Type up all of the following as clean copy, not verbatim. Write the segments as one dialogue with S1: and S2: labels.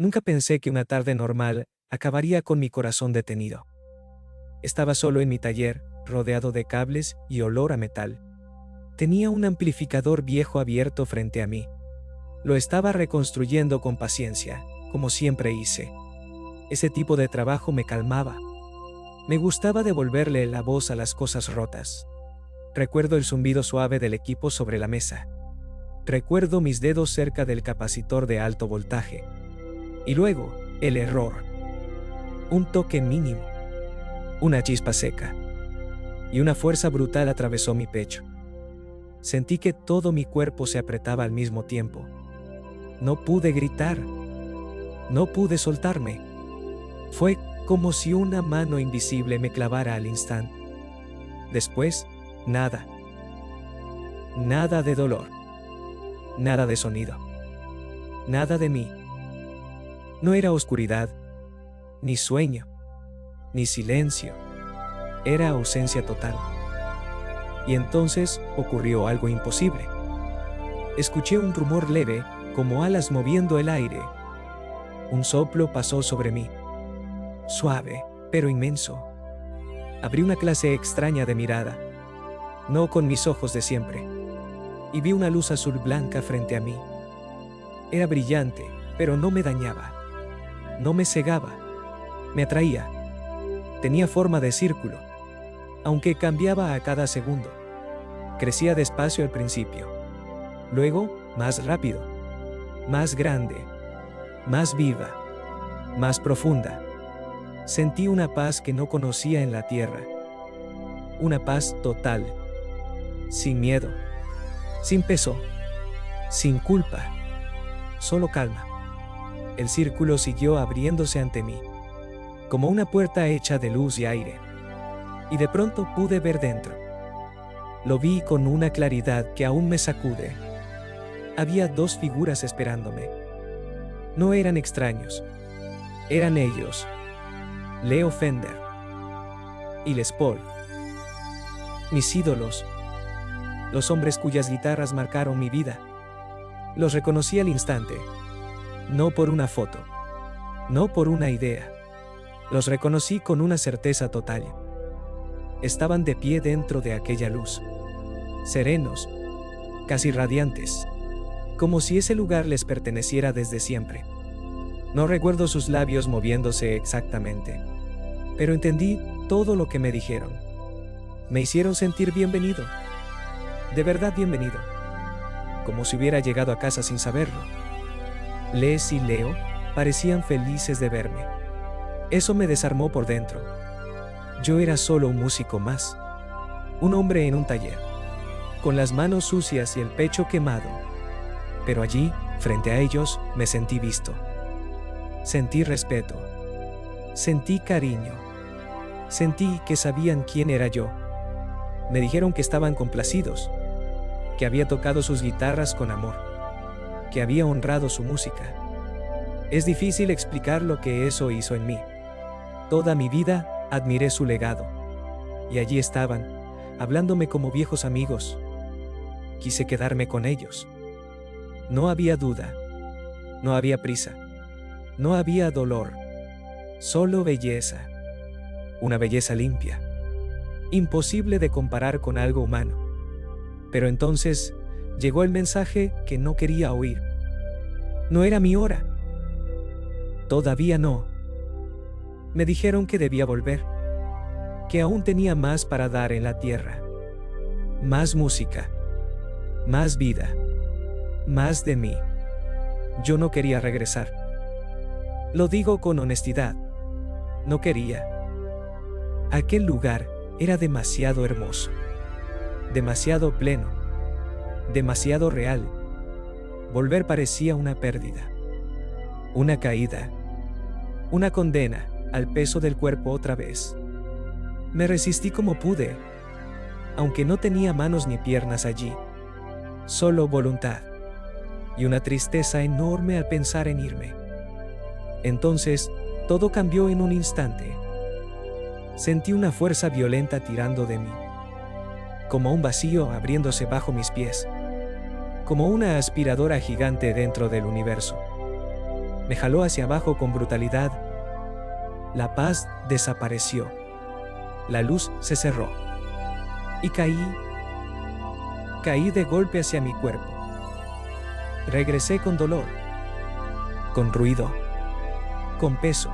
S1: Nunca pensé que una tarde normal acabaría con mi corazón detenido. Estaba solo en mi taller, rodeado de cables y olor a metal. Tenía un amplificador viejo abierto frente a mí. Lo estaba reconstruyendo con paciencia, como siempre hice. Ese tipo de trabajo me calmaba. Me gustaba devolverle la voz a las cosas rotas. Recuerdo el zumbido suave del equipo sobre la mesa. Recuerdo mis dedos cerca del capacitor de alto voltaje. Y luego, el error. Un toque mínimo. Una chispa seca. Y una fuerza brutal atravesó mi pecho. Sentí que todo mi cuerpo se apretaba al mismo tiempo. No pude gritar. No pude soltarme. Fue como si una mano invisible me clavara al instante. Después, nada. Nada de dolor. Nada de sonido. Nada de mí. No era oscuridad, ni sueño, ni silencio. Era ausencia total. Y entonces ocurrió algo imposible. Escuché un rumor leve, como alas moviendo el aire. Un soplo pasó sobre mí. Suave, pero inmenso. Abrí una clase extraña de mirada. No con mis ojos de siempre. Y vi una luz azul blanca frente a mí. Era brillante, pero no me dañaba. No me cegaba. Me atraía. Tenía forma de círculo, aunque cambiaba a cada segundo. Crecía despacio al principio. Luego, más rápido. Más grande. Más viva. Más profunda. Sentí una paz que no conocía en la tierra. Una paz total. Sin miedo. Sin peso. Sin culpa. Solo calma. El círculo siguió abriéndose ante mí, como una puerta hecha de luz y aire. Y de pronto pude ver dentro. Lo vi con una claridad que aún me sacude. Había dos figuras esperándome. No eran extraños. Eran ellos. Leo Fender y Les Paul. Mis ídolos. Los hombres cuyas guitarras marcaron mi vida. Los reconocí al instante. No por una foto. No por una idea. Los reconocí con una certeza total. Estaban de pie dentro de aquella luz. Serenos. Casi radiantes. Como si ese lugar les perteneciera desde siempre. No recuerdo sus labios moviéndose exactamente. Pero entendí todo lo que me dijeron. Me hicieron sentir bienvenido. De verdad bienvenido. Como si hubiera llegado a casa sin saberlo. Les y Leo parecían felices de verme. Eso me desarmó por dentro. Yo era solo un músico más. Un hombre en un taller. Con las manos sucias y el pecho quemado. Pero allí, frente a ellos, me sentí visto. Sentí respeto. Sentí cariño. Sentí que sabían quién era yo. Me dijeron que estaban complacidos. Que había tocado sus guitarras con amor. Que había honrado su música. Es difícil explicar lo que eso hizo en mí. Toda mi vida admiré su legado. Y allí estaban, hablándome como viejos amigos. Quise quedarme con ellos. No había duda. No había prisa. No había dolor. Solo belleza. Una belleza limpia. Imposible de comparar con algo humano. Pero entonces llegó el mensaje que no quería oír. No era mi hora. Todavía no. Me dijeron que debía volver. Que aún tenía más para dar en la tierra. Más música. Más vida. Más de mí. Yo no quería regresar. Lo digo con honestidad. No quería. Aquel lugar era demasiado hermoso. Demasiado pleno. Demasiado real. Volver parecía una pérdida. Una caída. Una condena al peso del cuerpo otra vez. Me resistí como pude, aunque no tenía manos ni piernas allí. Solo voluntad. Y una tristeza enorme al pensar en irme. Entonces, todo cambió en un instante. Sentí una fuerza violenta tirando de mí. Como un vacío abriéndose bajo mis pies. Como una aspiradora gigante dentro del universo. Me jaló hacia abajo con brutalidad. La paz desapareció. La luz se cerró. Y caí de golpe hacia mi cuerpo. Regresé con dolor, con ruido, con peso,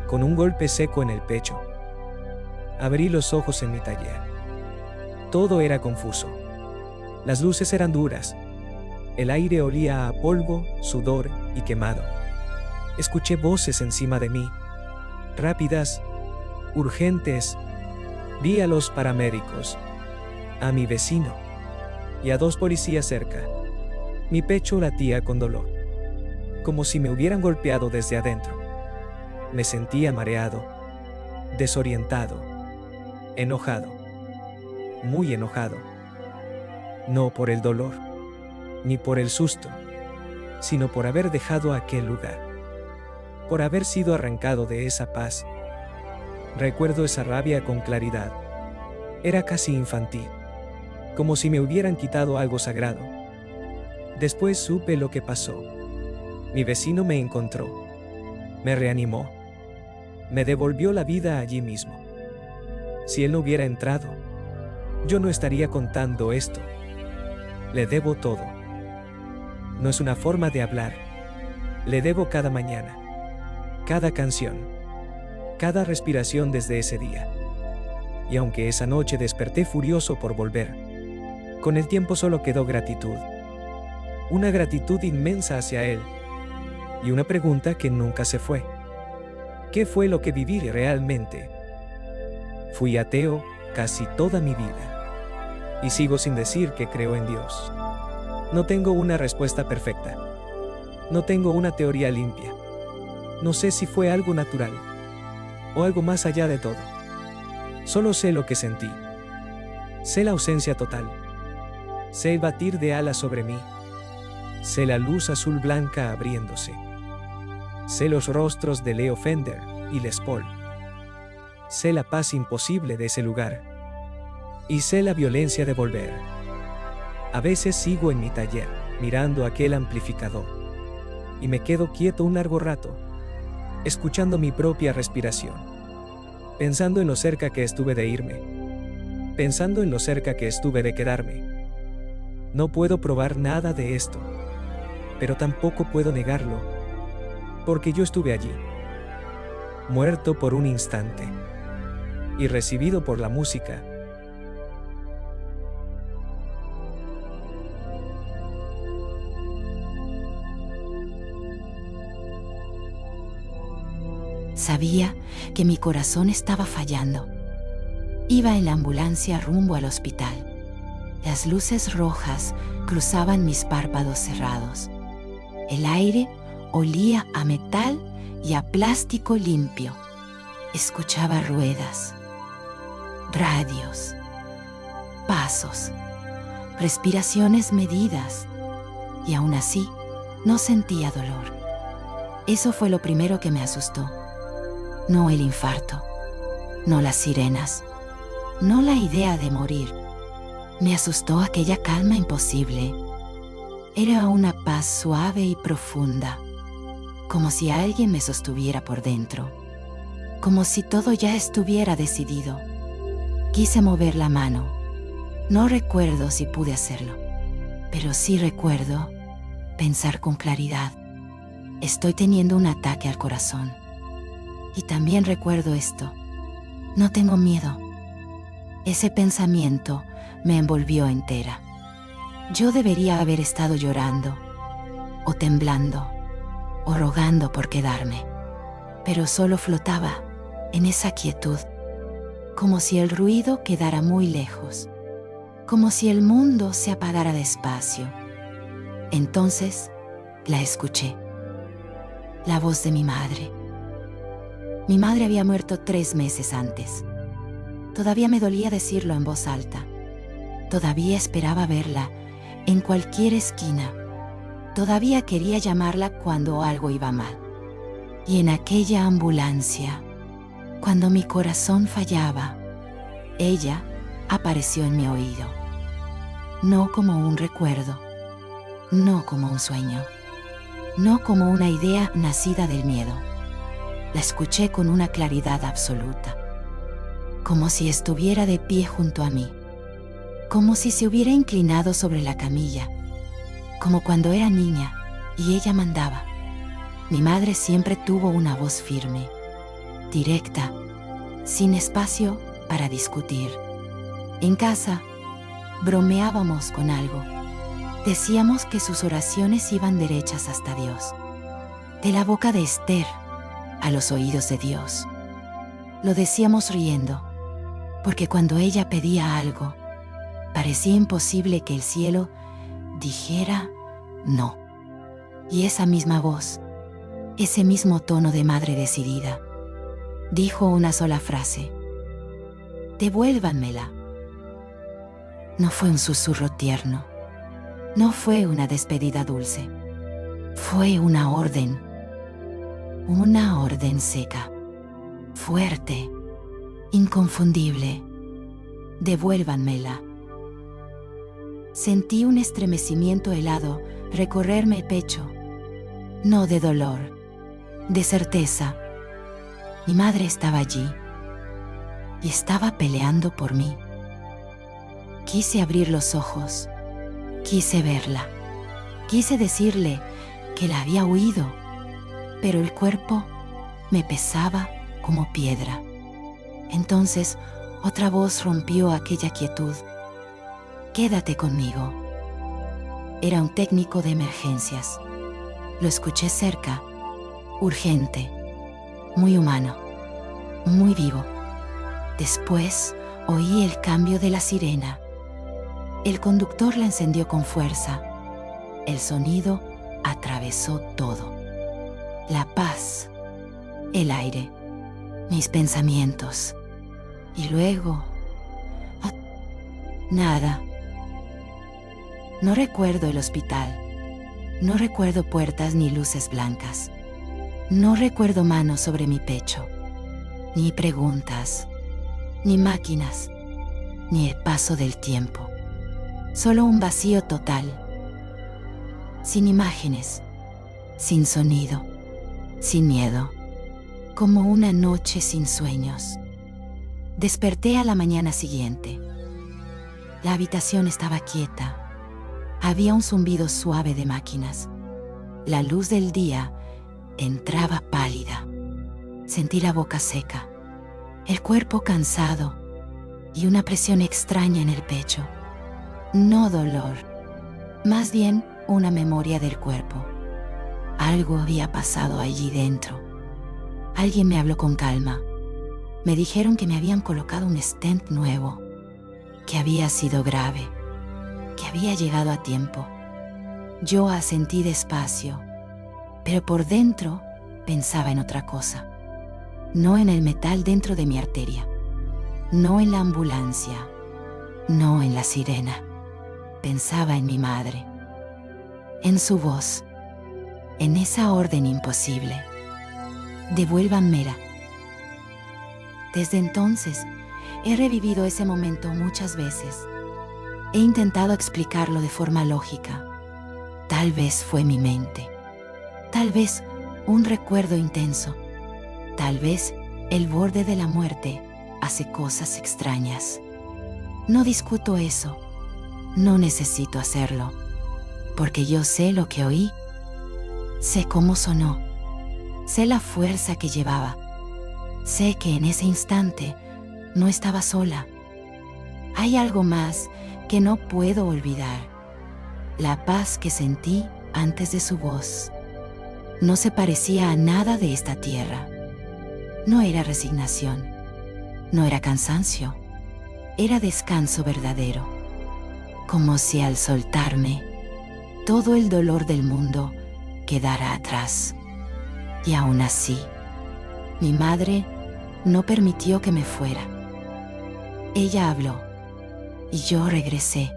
S1: con un golpe seco en el pecho. Abrí los ojos en mi taller. Todo era confuso. Las luces eran duras. El aire olía a polvo, sudor y quemado. Escuché voces encima de mí, rápidas, urgentes. Vi a los paramédicos, a mi vecino y a 2 policías cerca. Mi pecho latía con dolor, como si me hubieran golpeado desde adentro. Me sentía mareado, desorientado, enojado, muy enojado. No por el dolor, ni por el susto, sino por haber dejado aquel lugar, por haber sido arrancado de esa paz. Recuerdo esa rabia con claridad. Era casi infantil, como si me hubieran quitado algo sagrado. Después supe lo que pasó. Mi vecino me encontró, me reanimó, me devolvió la vida allí mismo. Si él no hubiera entrado, yo no estaría contando esto. Le debo todo. No es una forma de hablar. Le debo cada mañana, cada canción, cada respiración desde ese día. Y aunque esa noche desperté furioso por volver, con el tiempo solo quedó gratitud. Una gratitud inmensa hacia él. Y una pregunta que nunca se fue. ¿Qué fue lo que viví realmente? Fui ateo casi toda mi vida. Y sigo sin decir que creo en Dios. No tengo una respuesta perfecta. No tengo una teoría limpia. No sé si fue algo natural o algo más allá de todo. Solo sé lo que sentí. Sé la ausencia total. Sé el batir de alas sobre mí. Sé la luz azul blanca abriéndose. Sé los rostros de Leo Fender y Les Paul. Sé la paz imposible de ese lugar. Y sé la violencia de volver. A veces sigo en mi taller, mirando aquel amplificador. Y me quedo quieto un largo rato, escuchando mi propia respiración. Pensando en lo cerca que estuve de irme. Pensando en lo cerca que estuve de quedarme. No puedo probar nada de esto. Pero tampoco puedo negarlo. Porque yo estuve allí. Muerto por un instante. Y recibido por la música.
S2: Sabía que mi corazón estaba fallando. Iba en la ambulancia rumbo al hospital. Las luces rojas cruzaban mis párpados cerrados. El aire olía a metal y a plástico limpio. Escuchaba ruedas, radios, pasos, respiraciones medidas, y aún así no sentía dolor. Eso fue lo primero que me asustó. No el infarto, no las sirenas, no la idea de morir. Me asustó aquella calma imposible. Era una paz suave y profunda, como si alguien me sostuviera por dentro, como si todo ya estuviera decidido. Quise mover la mano. No recuerdo si pude hacerlo, pero sí recuerdo pensar con claridad: estoy teniendo un ataque al corazón. Y también recuerdo esto: no tengo miedo. Ese pensamiento me envolvió entera. Yo debería haber estado llorando, o temblando, o rogando por quedarme, pero solo flotaba en esa quietud, como si el ruido quedara muy lejos, como si el mundo se apagara despacio. Entonces la escuché, la voz de mi madre. Mi madre había muerto 3 meses antes. Todavía me dolía decirlo en voz alta. Todavía esperaba verla en cualquier esquina. Todavía quería llamarla cuando algo iba mal. Y en aquella ambulancia, cuando mi corazón fallaba, ella apareció en mi oído. No como un recuerdo, no como un sueño, no como una idea nacida del miedo. La escuché con una claridad absoluta, como si estuviera de pie junto a mí, como si se hubiera inclinado sobre la camilla, como cuando era niña y ella mandaba. Mi madre siempre tuvo una voz firme, directa, sin espacio para discutir. En casa, bromeábamos con algo. Decíamos que sus oraciones iban derechas hasta Dios. De la boca de Esther a los oídos de Dios. Lo decíamos riendo, porque cuando ella pedía algo, parecía imposible que el cielo dijera no. Y esa misma voz, ese mismo tono de madre decidida, dijo una sola frase: devuélvanmela. No fue un susurro tierno, no fue una despedida dulce, fue una orden seca, fuerte, inconfundible. Devuélvanmela. Sentí un estremecimiento helado recorrerme el pecho, no de dolor, de certeza. Mi madre estaba allí y estaba peleando por mí. Quise abrir los ojos, quise verla, quise decirle que la había huido, pero el cuerpo me pesaba como piedra. Entonces otra voz rompió aquella quietud: quédate conmigo. Era un técnico de emergencias. Lo escuché cerca, urgente, muy humano, muy vivo. Después oí el cambio de la sirena. El conductor la encendió con fuerza. El sonido atravesó todo. La paz, el aire, mis pensamientos. Y luego... nada. No recuerdo el hospital. No recuerdo puertas ni luces blancas. No recuerdo manos sobre mi pecho. Ni preguntas. Ni máquinas. Ni el paso del tiempo. Solo un vacío total. Sin imágenes. Sin sonido. Sin miedo. Como una noche sin sueños. Desperté a la mañana siguiente. La habitación estaba quieta. Había un zumbido suave de máquinas. La luz del día entraba pálida. Sentí la boca seca, el cuerpo cansado y una presión extraña en el pecho. No dolor, más bien una memoria del cuerpo. Algo había pasado allí dentro. Alguien me habló con calma. Me dijeron que me habían colocado un stent nuevo, que había sido grave, que había llegado a tiempo. Yo asentí despacio, pero por dentro pensaba en otra cosa. No en el metal dentro de mi arteria, no en la ambulancia, no en la sirena. Pensaba en mi madre, en su voz, en esa orden imposible. Devuélvanmela. Desde entonces, he revivido ese momento muchas veces. He intentado explicarlo de forma lógica. Tal vez fue mi mente. Tal vez un recuerdo intenso. Tal vez el borde de la muerte hace cosas extrañas. No discuto eso. No necesito hacerlo. Porque yo sé lo que oí. Sé cómo sonó. Sé la fuerza que llevaba. Sé que en ese instante no estaba sola. Hay algo más que no puedo olvidar. La paz que sentí antes de su voz. No se parecía a nada de esta tierra. No era resignación. No era cansancio. Era descanso verdadero. Como si al soltarme, todo el dolor del mundo quedara atrás. Y aún así, mi madre no permitió que me fuera. Ella habló y yo regresé.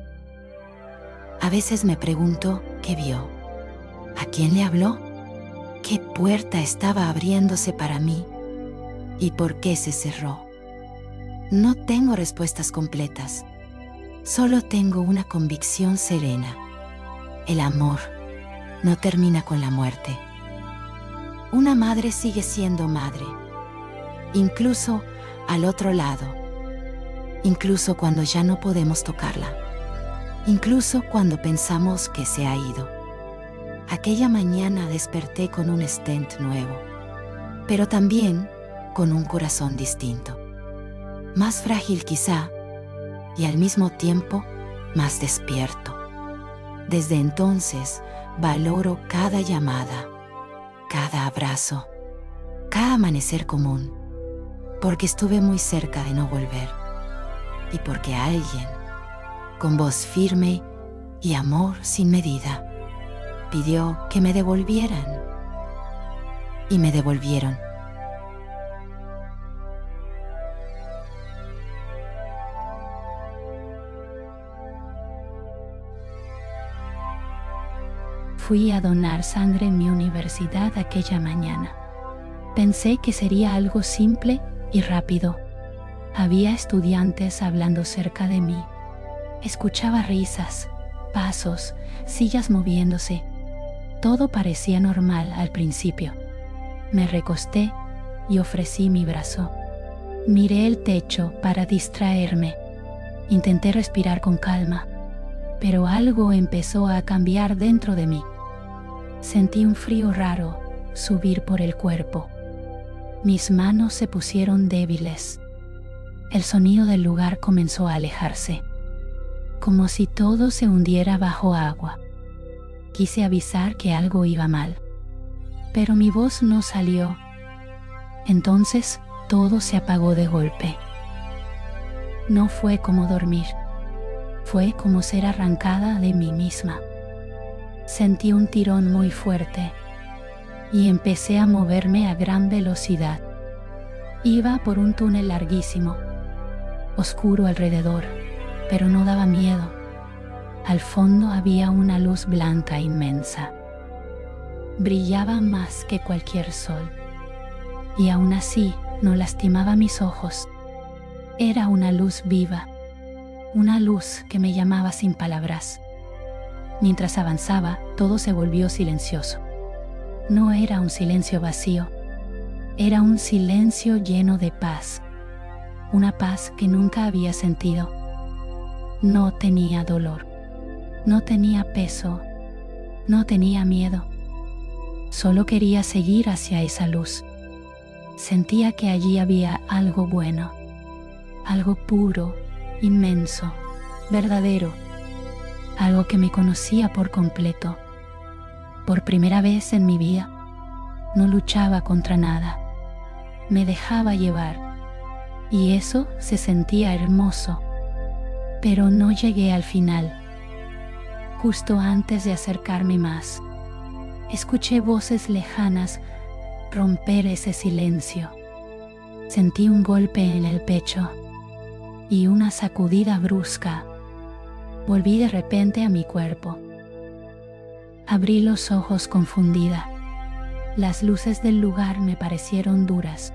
S2: A veces me pregunto qué vio, a quién le habló, qué puerta estaba abriéndose para mí y por qué se cerró. No tengo respuestas completas, solo tengo una convicción serena. El amor no termina con la muerte. Una madre sigue siendo madre, incluso al otro lado, incluso cuando ya no podemos tocarla, incluso cuando pensamos que se ha ido. Aquella mañana desperté con un stent nuevo, pero también con un corazón distinto, más frágil quizá, y al mismo tiempo más despierto. Desde entonces valoro cada llamada, cada abrazo, cada amanecer común, porque estuve muy cerca de no volver, y porque alguien, con voz firme y amor sin medida, pidió que me devolvieran, y me devolvieron.
S3: Fui a donar sangre en mi universidad aquella mañana. Pensé que sería algo simple y rápido. Había estudiantes hablando cerca de mí. Escuchaba risas, pasos, sillas moviéndose. Todo parecía normal al principio. Me recosté y ofrecí mi brazo. Miré el techo para distraerme. Intenté respirar con calma, pero algo empezó a cambiar dentro de mí. Sentí un frío raro subir por el cuerpo. Mis manos se pusieron débiles. El sonido del lugar comenzó a alejarse, como si todo se hundiera bajo agua. Quise avisar que algo iba mal, pero mi voz no salió. Entonces todo se apagó de golpe. No fue como dormir, fue como ser arrancada de mí misma. Sentí un tirón muy fuerte y empecé a moverme a gran velocidad. Iba por un túnel larguísimo, oscuro alrededor, pero no daba miedo. Al fondo había una luz blanca inmensa. Brillaba más que cualquier sol, y aún así no lastimaba mis ojos. Era una luz viva, una luz que me llamaba sin palabras. Mientras avanzaba, todo se volvió silencioso. No era un silencio vacío, era un silencio lleno de paz, una paz que nunca había sentido. No tenía dolor, no tenía peso, no tenía miedo. Solo quería seguir hacia esa luz. Sentía que allí había algo bueno, algo puro, inmenso, verdadero, algo que me conocía por completo. Por primera vez en mi vida, no luchaba contra nada, me dejaba llevar, y eso se sentía hermoso. Pero no llegué al final. Justo antes de acercarme más, escuché voces lejanas romper ese silencio. Sentí un golpe en el pecho y una sacudida brusca. Volví de repente a mi cuerpo. Abrí los ojos confundida. Las luces del lugar me parecieron duras.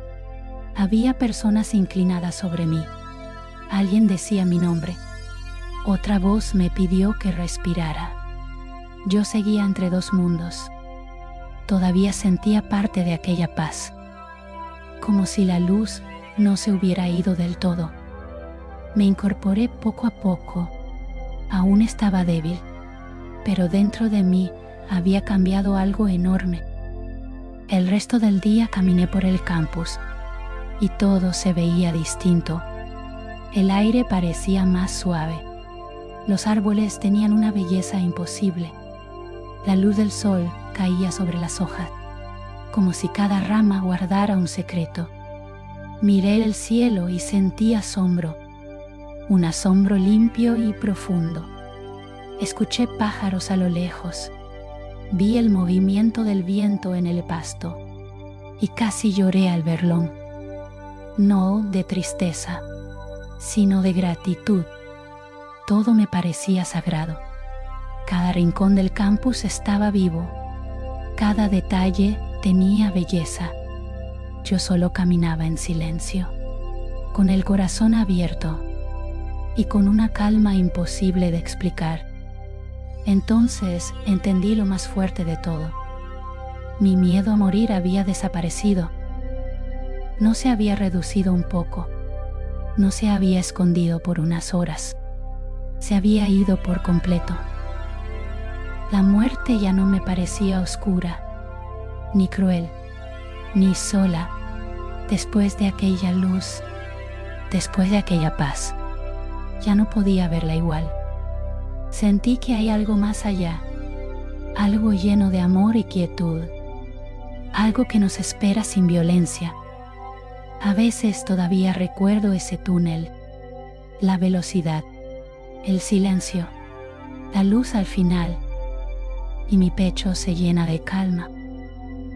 S3: Había personas inclinadas sobre mí. Alguien decía mi nombre. Otra voz me pidió que respirara. Yo seguía entre dos mundos. Todavía sentía parte de aquella paz, como si la luz no se hubiera ido del todo. Me incorporé poco a poco. Aún estaba débil, pero dentro de mí había cambiado algo enorme. El resto del día caminé por el campus y todo se veía distinto. El aire parecía más suave. Los árboles tenían una belleza imposible. La luz del sol caía sobre las hojas, como si cada rama guardara un secreto. Miré el cielo y sentí asombro, un asombro limpio y profundo. Escuché pájaros a lo lejos, vi el movimiento del viento en el pasto y casi lloré al verlo. No de tristeza, sino de gratitud. Todo me parecía sagrado. Cada rincón del campus estaba vivo, cada detalle tenía belleza. Yo solo caminaba en silencio, con el corazón abierto y con una calma imposible de explicar. Entonces entendí lo más fuerte de todo. Mi miedo a morir había desaparecido. No se había reducido un poco. No se había escondido por unas horas. Se había ido por completo. La muerte ya no me parecía oscura, ni cruel, ni sola, después de aquella luz, después de aquella paz. Ya no podía verla igual. Sentí que hay algo más allá, algo lleno de amor y quietud, algo que nos espera sin violencia. A veces todavía recuerdo ese túnel, la velocidad, el silencio, la luz al final, y mi pecho se llena de calma,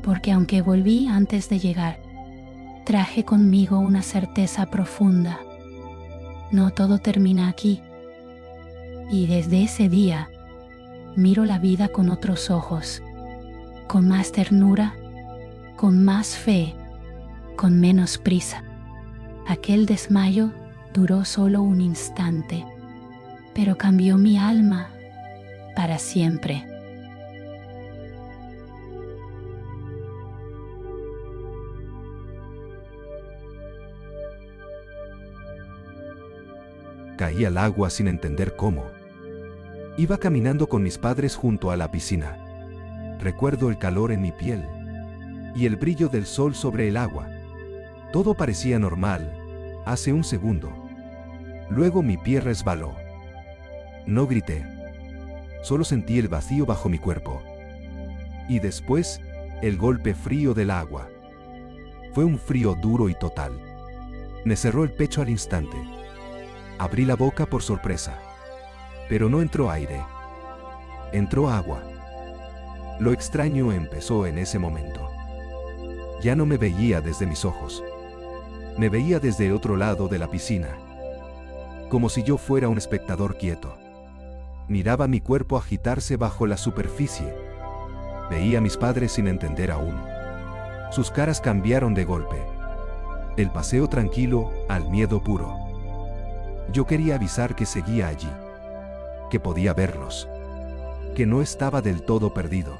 S3: porque aunque volví antes de llegar, traje conmigo una certeza profunda. No todo termina aquí, y desde ese día miro la vida con otros ojos, con más ternura, con más fe, con menos prisa. Aquel desmayo duró solo un instante, pero cambió mi alma para siempre.
S4: Caí al agua sin entender cómo. Iba caminando con mis padres junto a la piscina. Recuerdo el calor en mi piel y el brillo del sol sobre el agua. Todo parecía normal, hace un segundo. Luego mi pie resbaló. No grité. Solo sentí el vacío bajo mi cuerpo. Y después, el golpe frío del agua. Fue un frío duro y total. Me cerró el pecho al instante. Abrí la boca por sorpresa. Pero no entró aire. Entró agua. Lo extraño empezó en ese momento. Ya no me veía desde mis ojos. Me veía desde el otro lado de la piscina. Como si yo fuera un espectador quieto. Miraba mi cuerpo agitarse bajo la superficie. Veía a mis padres sin entender aún. Sus caras cambiaron de golpe. Del paseo tranquilo al miedo puro. Yo quería avisar que seguía allí, que podía verlos, que no estaba del todo perdido.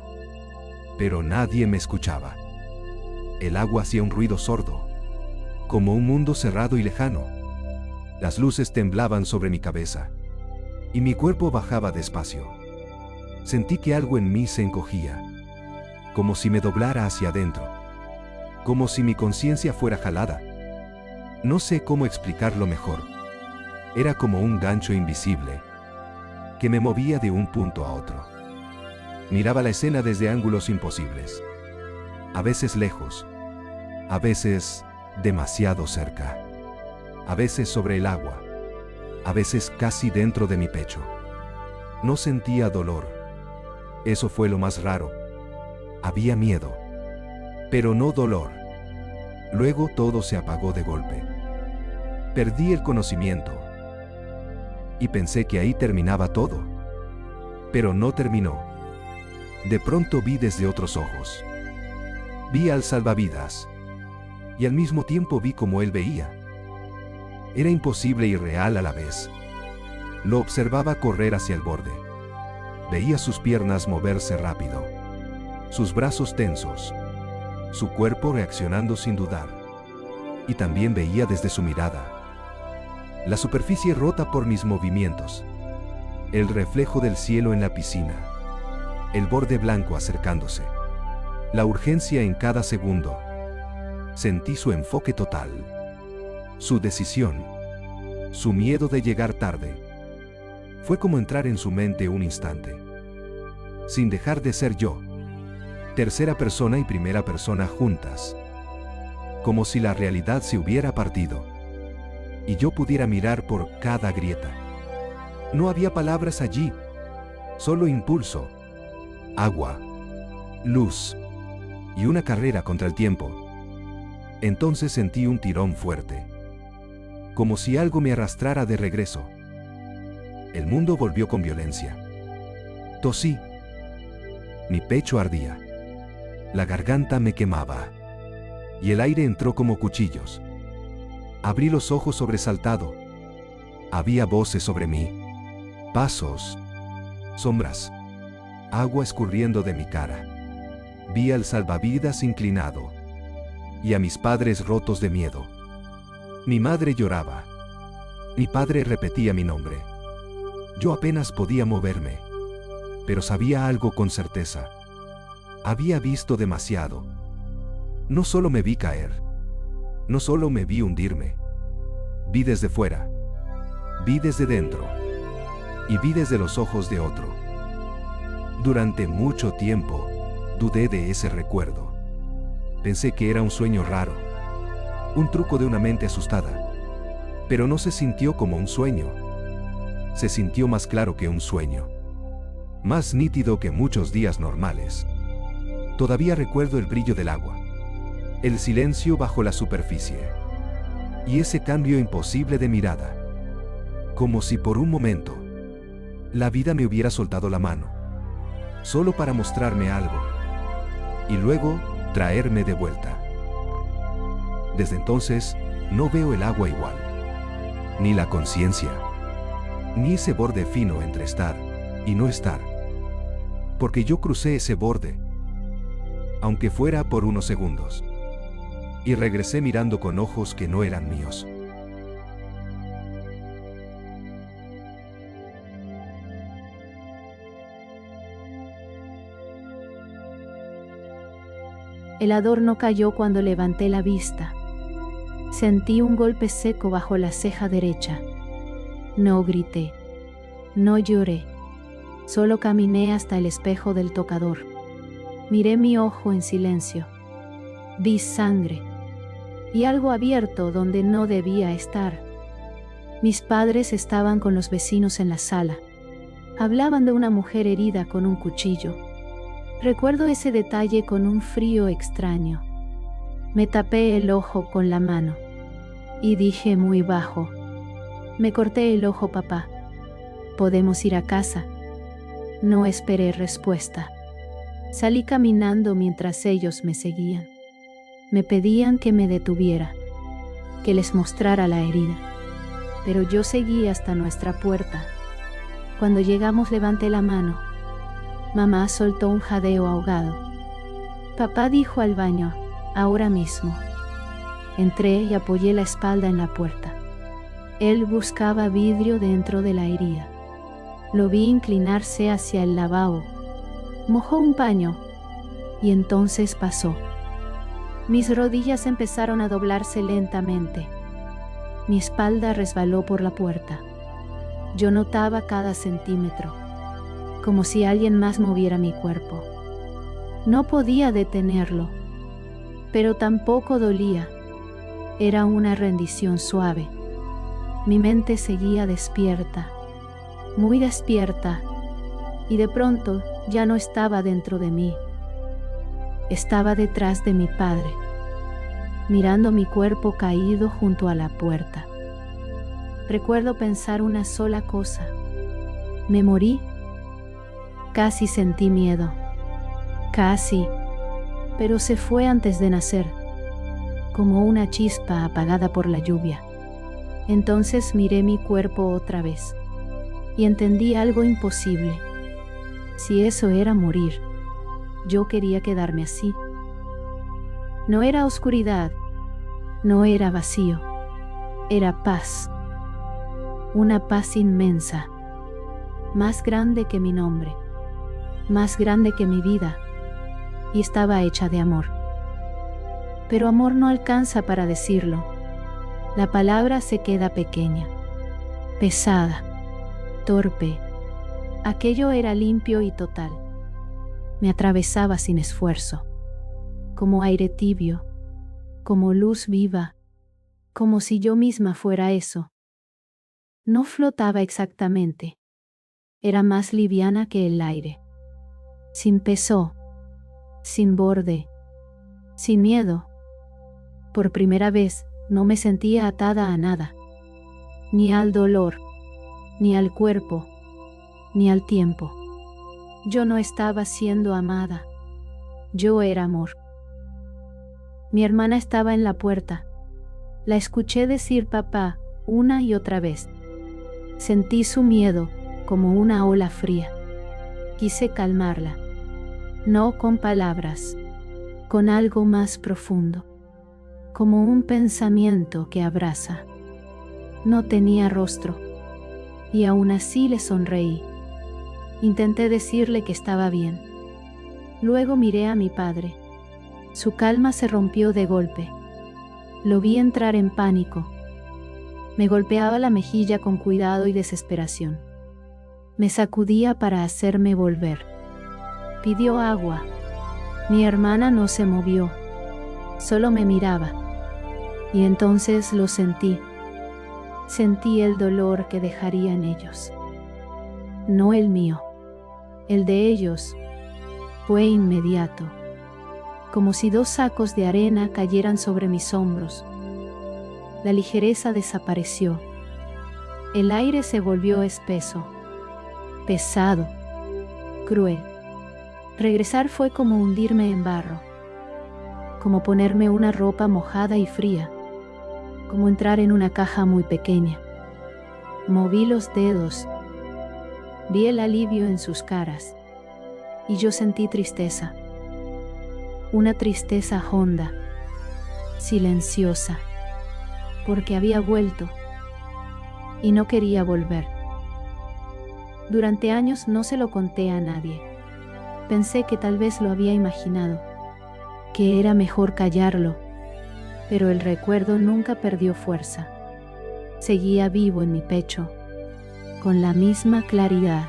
S4: Pero nadie me escuchaba. El agua hacía un ruido sordo, como un mundo cerrado y lejano. Las luces temblaban sobre mi cabeza, y mi cuerpo bajaba despacio. Sentí que algo en mí se encogía, como si me doblara hacia adentro, como si mi conciencia fuera jalada. No sé cómo explicarlo mejor. Era como un gancho invisible, que me movía de un punto a otro. Miraba la escena desde ángulos imposibles. A veces lejos, a veces demasiado cerca, a veces sobre el agua, a veces casi dentro de mi pecho. No sentía dolor. Eso fue lo más raro. Había miedo, pero no dolor. Luego todo se apagó de golpe. Perdí el conocimiento. Y pensé que ahí terminaba todo. Pero no terminó. De pronto vi desde otros ojos. Vi al salvavidas. Y al mismo tiempo vi como él veía. Era imposible y real a la vez. Lo observaba correr hacia el borde. Veía sus piernas moverse rápido. Sus brazos tensos. Su cuerpo reaccionando sin dudar. Y también veía desde su mirada la superficie rota por mis movimientos, el reflejo del cielo en la piscina, el borde blanco acercándose, la urgencia en cada segundo. Sentí su enfoque total, su decisión, su miedo de llegar tarde. Fue como entrar en su mente un instante, sin dejar de ser yo, tercera persona y primera persona juntas, como si la realidad se hubiera partido y yo pudiera mirar por cada grieta. No había palabras allí, solo impulso, agua, luz y una carrera contra el tiempo. Entonces sentí un tirón fuerte, como si algo me arrastrara de regreso. El mundo volvió con violencia. Tosí. Mi pecho ardía. La garganta me quemaba. Y el aire entró como cuchillos. Abrí los ojos sobresaltado. Había voces sobre mí. Pasos. Sombras. agua escurriendo de mi cara. Vi al salvavidas inclinado y a mis padres rotos de miedo. Mi madre lloraba. Mi padre repetía mi nombre. Yo apenas podía moverme, pero sabía algo con certeza. Había visto demasiado. No solo me vi caer, no solo me vi hundirme. Vi desde fuera, vi desde dentro y vi desde los ojos de otro. Durante mucho tiempo, dudé de ese recuerdo. Pensé que era un sueño raro, un truco de una mente asustada. Pero no se sintió como un sueño. Se sintió más claro que un sueño. Más nítido que muchos días normales. Todavía recuerdo el brillo del agua, el silencio bajo la superficie, y ese cambio imposible de mirada. Como si por un momento, la vida me hubiera soltado la mano, solo para mostrarme algo, y luego traerme de vuelta. Desde entonces, no veo el agua igual, ni la conciencia, ni ese borde fino entre estar y no estar. Porque yo crucé ese borde, aunque fuera por unos segundos, y regresé mirando con ojos que no eran míos.
S3: El adorno cayó cuando levanté la vista. Sentí un golpe seco bajo la ceja derecha. No grité, no lloré, solo caminé hasta el espejo del tocador. Miré mi ojo en silencio. Vi sangre y algo abierto donde no debía estar. Mis padres estaban con los vecinos en la sala. Hablaban de una mujer herida con un cuchillo. Recuerdo ese detalle con un frío extraño. Me tapé el ojo con la mano y dije muy bajo: me corté el ojo, papá. ¿Podemos ir a casa? No esperé respuesta. Salí caminando mientras ellos me seguían. Me pedían que me detuviera, que les mostrara la herida. Pero yo seguí hasta nuestra puerta. Cuando llegamos levanté la mano. Mamá soltó un jadeo ahogado. Papá dijo: al baño, ahora mismo. Entré y apoyé la espalda en la puerta. Él buscaba vidrio dentro de la herida. Lo vi inclinarse hacia el lavabo. Mojó un paño y entonces pasó. Mis rodillas empezaron a doblarse lentamente. Mi espalda resbaló por la puerta. Yo notaba cada centímetro, como si alguien más moviera mi cuerpo. No podía detenerlo, pero tampoco dolía. Era una rendición suave. Mi mente seguía despierta, muy despierta, y de pronto ya no estaba dentro de mí. Estaba detrás de mi padre, mirando mi cuerpo caído junto a la puerta. Recuerdo pensar una sola cosa: ¿me morí? Casi sentí miedo. Casi, pero se fue antes de nacer, como una chispa apagada por la lluvia. Entonces miré mi cuerpo otra vez y entendí algo imposible. Si eso era morir, yo quería quedarme así. No era oscuridad, no era vacío, era paz. Una paz inmensa, más grande que mi nombre, más grande que mi vida, y estaba hecha de amor. Pero amor no alcanza para decirlo. La palabra se queda pequeña, pesada, torpe. Aquello era limpio y total. Me atravesaba sin esfuerzo, como aire tibio, como luz viva, como si yo misma fuera eso. No flotaba exactamente. Era más liviana que el aire. Sin peso, sin borde, sin miedo. Por primera vez no me sentía atada a nada, ni al dolor, ni al cuerpo, ni al tiempo. Yo no estaba siendo amada, yo era amor. Mi hermana estaba en la puerta. La escuché decir papá una y otra vez. Sentí su miedo como una ola fría. Quise calmarla. No con palabras, con algo más profundo, como un pensamiento que abraza. No tenía rostro, y aún así le sonreí. Intenté decirle que estaba bien. Luego miré a mi padre. Su calma se rompió de golpe. Lo vi entrar en pánico. Me golpeaba la mejilla con cuidado y desesperación. Me sacudía para hacerme volver. Pidió agua. Mi hermana no se movió, solo me miraba. Y entonces lo sentí. Sentí el dolor que dejaría en ellos. No el mío, el de ellos. Fue inmediato, como si 2 sacos de arena cayeran sobre mis hombros. La ligereza desapareció. El aire se volvió espeso, pesado, cruel. Regresar fue como hundirme en barro, como ponerme una ropa mojada y fría, como entrar en una caja muy pequeña. Moví los dedos, vi el alivio en sus caras, y yo sentí tristeza, una tristeza honda, silenciosa, porque había vuelto y no quería volver. Durante años no se lo conté a nadie. Pensé que tal vez lo había imaginado, que era mejor callarlo, pero el recuerdo nunca perdió fuerza. Seguía vivo en mi pecho, con la misma claridad,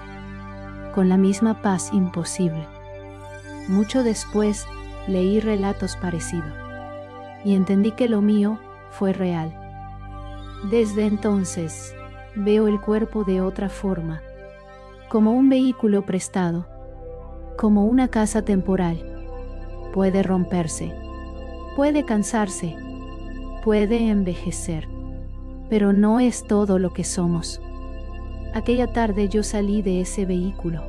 S3: con la misma paz imposible. Mucho después leí relatos parecidos y entendí que lo mío fue real. Desde entonces veo el cuerpo de otra forma, como un vehículo prestado, como una casa temporal. Puede romperse, puede cansarse, puede envejecer, pero no es todo lo que somos. Aquella tarde yo salí de ese vehículo,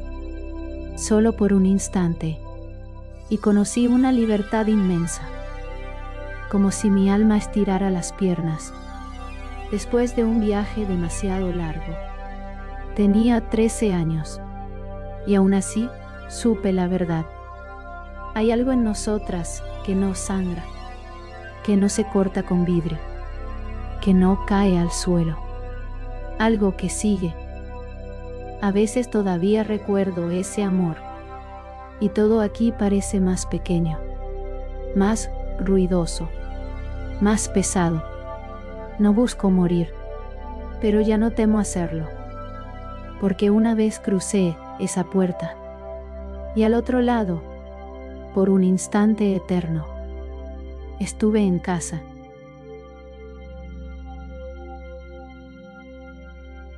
S3: solo por un instante, y conocí una libertad inmensa, como si mi alma estirara las piernas, después de un viaje demasiado largo. Tenía 13 años, y aún así supe la verdad. Hay algo en nosotras que no sangra, que no se corta con vidrio, que no cae al suelo. Algo que sigue. A veces todavía recuerdo ese amor, y todo aquí parece más pequeño, más ruidoso, más pesado. No busco morir, pero ya no temo hacerlo, porque una vez crucé esa puerta, y al otro lado, por un instante eterno, estuve en casa.